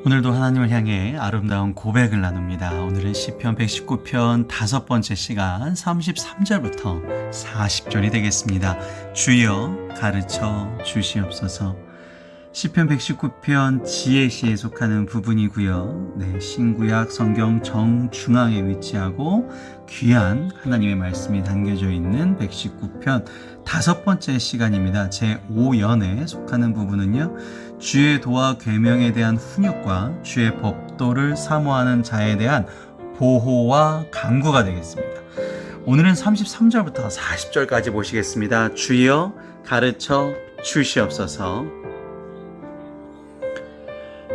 오늘도 하나님을 향해 아름다운 고백을 나눕니다. 오늘은 시편 119편 5번째 시간 33절부터 40절이 되겠습니다. 주여 가르쳐 주시옵소서. 시편 119편 지혜시에 속하는 부분이고요. 신구약 성경 정중앙에 위치하고 귀한 하나님의 말씀이 담겨져 있는 119편 5번째 시간입니다. 제5연에 속하는 부분은요, 주의 도와 계명에 대한 훈육과 주의 법도를 사모하는 자에 대한 보호와 강구가 되겠습니다. 오늘은 33절부터 40절까지 보시겠습니다. 주여 가르쳐 주시옵소서.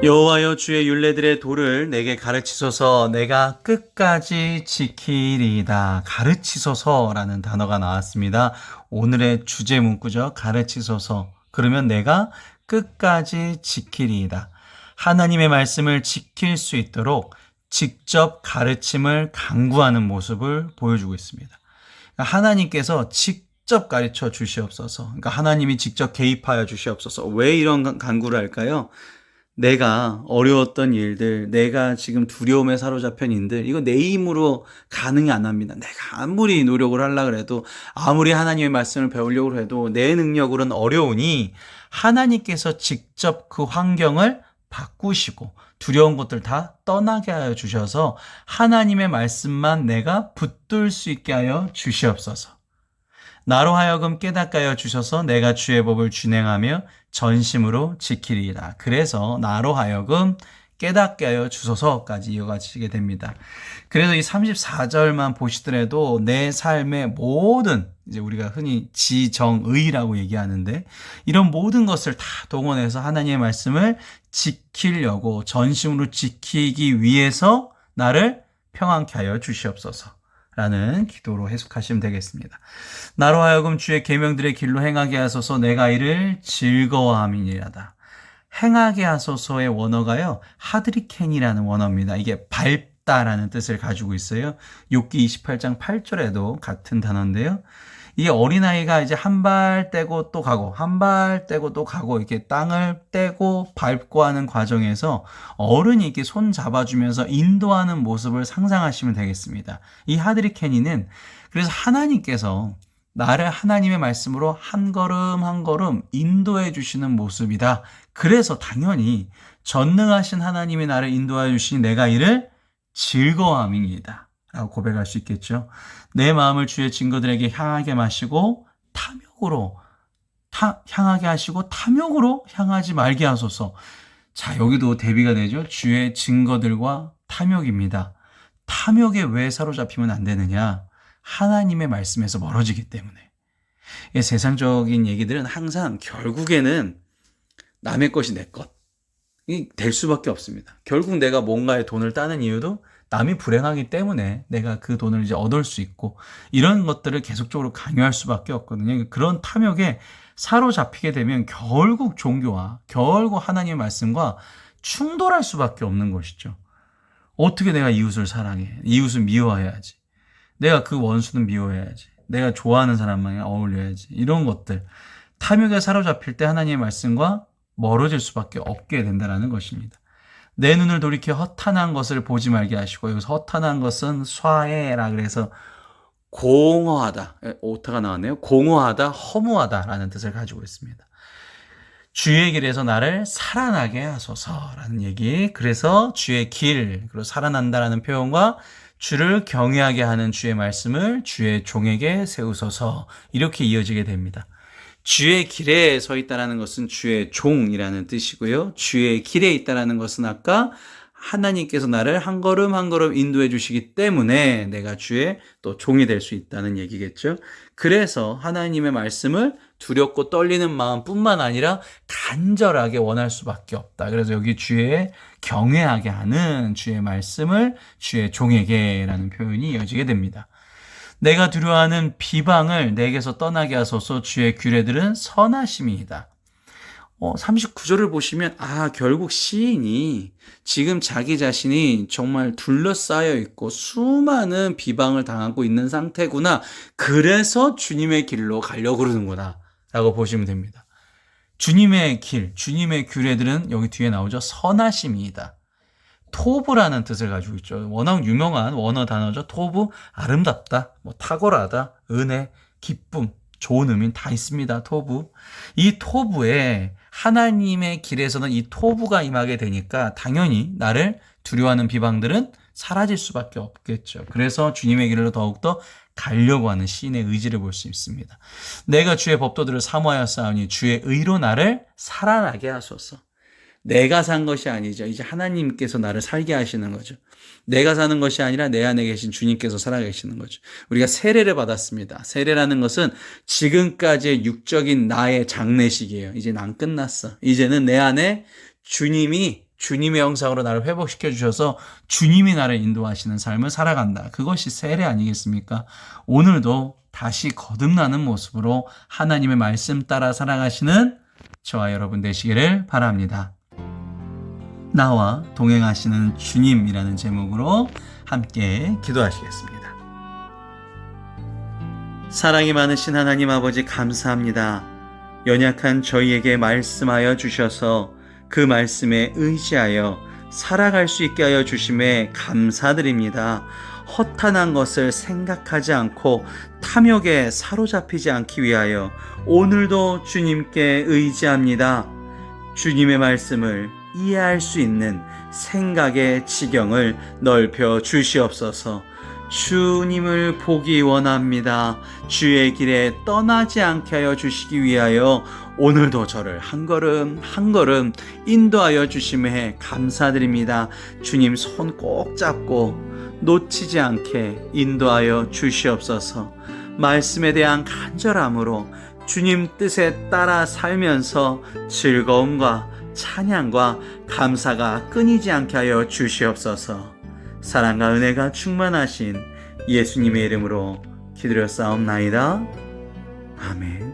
여호와여, 주의 율례들의 도를 내게 가르치소서. 내가 끝까지 지키리이다. 가르치소서라는 단어가 나왔습니다. 오늘의 주제 문구죠. 가르치소서. 그러면 내가 끝까지 지키리이다. 하나님의 말씀을 지킬 수 있도록 직접 가르침을 강구하는 모습을 보여주고 있습니다. 그러니까 하나님께서 직접 가르쳐 주시옵소서. 그러니까 하나님이 직접 개입하여 주시옵소서. 왜 이런 강구를 할까요? 내가 어려웠던 일들, 내가 지금 두려움에 사로잡힌 일들, 이거 내 힘으로 가능이 안 합니다. 내가 아무리 노력을 하려고 해도, 아무리 하나님의 말씀을 배우려고 해도 내 능력으로는 어려우니 하나님께서 직접 그 환경을 바꾸시고 두려운 것들 다 떠나게 하여 주셔서 하나님의 말씀만 내가 붙들 수 있게 하여 주시옵소서. 나로 하여금 깨닫게 하여 주셔서 내가 주의 법을 준행하며 전심으로 지키리이다. 그래서 나로 하여금 깨닫게 하여 주소서까지 이어가시게 됩니다. 그래서 이 34절만 보시더라도 내 삶의 모든, 이제 우리가 흔히 지정의라고 얘기하는데, 이런 모든 것을 다 동원해서 하나님의 말씀을 지키려고 전심으로 지키기 위해서 나를 평안케 하여 주시옵소서 라는 기도로 해석하시면 되겠습니다. 나로 하여금 주의 계명들의 길로 행하게 하소서. 내가 이를 즐거워함이니라다. 행하게 하소서의 원어가요, 하드리켄이라는 원어입니다. 이게 밟다라는 뜻을 가지고 있어요. 욥기 28장 8절에도 같은 단어인데요. 이게 어린아이가 이제 한 발 떼고 또 가고, 한 발 떼고 또 가고, 이렇게 땅을 떼고 밟고 하는 과정에서 어른이 이렇게 손 잡아주면서 인도하는 모습을 상상하시면 되겠습니다. 이 하드리케니는 그래서 하나님께서 나를 하나님의 말씀으로 한 걸음 한 걸음 인도해 주시는 모습이다. 그래서 당연히 전능하신 하나님이 나를 인도해 주시니 내가 이를 즐거워함이니이다 라고 고백할 수 있겠죠. 내 마음을 주의 증거들에게 향하게 마시고 향하게 하시고 탐욕으로 향하지 말게 하소서. 자, 여기도 대비가 되죠. 주의 증거들과 탐욕입니다. 탐욕에 왜 사로잡히면 안 되느냐? 하나님의 말씀에서 멀어지기 때문에. 세상적인 얘기들은 항상 결국에는 남의 것이 내 것. 될 수밖에 없습니다. 결국 내가 뭔가에 돈을 따는 이유도 남이 불행하기 때문에 내가 그 돈을 이제 얻을 수 있고, 이런 것들을 계속적으로 강요할 수밖에 없거든요. 그런 탐욕에 사로잡히게 되면 결국 종교와 결국 하나님의 말씀과 충돌할 수밖에 없는 것이죠. 어떻게 내가 이웃을 사랑해? 이웃을 미워해야지. 내가 그 원수는 미워해야지. 내가 좋아하는 사람만 어울려야지. 이런 것들. 탐욕에 사로잡힐 때 하나님의 말씀과 멀어질 수밖에 없게 된다는 것입니다. 내 눈을 돌이켜 허탄한 것을 보지 말게 하시고, 여기서 허탄한 것은 쇠해라 그래서 공허하다, 오타가 나왔네요. 공허하다, 허무하다라는 뜻을 가지고 있습니다. 주의 길에서 나를 살아나게 하소서라는 얘기. 그래서 주의 길, 그리고 살아난다라는 표현과 주를 경외하게 하는 주의 말씀을 주의 종에게 세우소서, 이렇게 이어지게 됩니다. 주의 길에 서 있다는 것은 주의 종이라는 뜻이고요. 주의 길에 있다는 것은 아까 하나님께서 나를 한 걸음 한 걸음 인도해 주시기 때문에 내가 주의 또 종이 될 수 있다는 얘기겠죠. 그래서 하나님의 말씀을 두렵고 떨리는 마음뿐만 아니라 간절하게 원할 수밖에 없다. 그래서 여기 주의 경외하게 하는 주의 말씀을 주의 종에게라는 표현이 이어지게 됩니다. 내가 두려워하는 비방을 내게서 떠나게 하소서. 주의 규례들은 선하심이다. 39절을 보시면 결국 시인이 지금 자기 자신이 정말 둘러싸여 있고 수많은 비방을 당하고 있는 상태구나. 그래서 주님의 길로 가려고 그러는구나 라고 보시면 됩니다. 주님의 길, 주님의 규례들은 여기 뒤에 나오죠. 선하심이다. 토부라는 뜻을 가지고 있죠. 워낙 유명한 원어 단어죠. 토부, 아름답다, 뭐 탁월하다, 은혜, 기쁨, 좋은 의미 다 있습니다. 토부. 이 토부에 하나님의 길에서는 이 토부가 임하게 되니까 당연히 나를 두려워하는 비방들은 사라질 수밖에 없겠죠. 그래서 주님의 길로 더욱더 가려고 하는 시인의 의지를 볼 수 있습니다. 내가 주의 법도들을 사모하였사오니 주의 의로 나를 살아나게 하소서. 내가 산 것이 아니죠. 이제 하나님께서 나를 살게 하시는 거죠. 내가 사는 것이 아니라 내 안에 계신 주님께서 살아계시는 거죠. 우리가 세례를 받았습니다. 세례라는 것은 지금까지의 육적인 나의 장례식이에요. 이제 난 끝났어. 이제는 내 안에 주님의 형상으로 나를 회복시켜 주셔서 주님이 나를 인도하시는 삶을 살아간다. 그것이 세례 아니겠습니까? 오늘도 다시 거듭나는 모습으로 하나님의 말씀 따라 살아가시는 저와 여러분 되시기를 바랍니다. 나와 동행하시는 주님이라는 제목으로 함께 기도하시겠습니다. 사랑이 많으신 하나님 아버지 감사합니다. 연약한 저희에게 말씀하여 주셔서 그 말씀에 의지하여 살아갈 수 있게 하여 주심에 감사드립니다. 허탄한 것을 생각하지 않고 탐욕에 사로잡히지 않기 위하여 오늘도 주님께 의지합니다. 주님의 말씀을 이해할 수 있는 생각의 지경을 넓혀 주시옵소서. 주님을 보기 원합니다. 주의 길에 떠나지 않게 하여 주시기 위하여 오늘도 저를 한 걸음 한 걸음 인도하여 주심에 감사드립니다. 주님 손 꼭 잡고 놓치지 않게 인도하여 주시옵소서. 말씀에 대한 간절함으로 주님 뜻에 따라 살면서 즐거움과 찬양과 감사가 끊이지 않게 하여 주시옵소서. 사랑과 은혜가 충만하신 예수님의 이름으로 기도드렸사옵나이다. 아멘.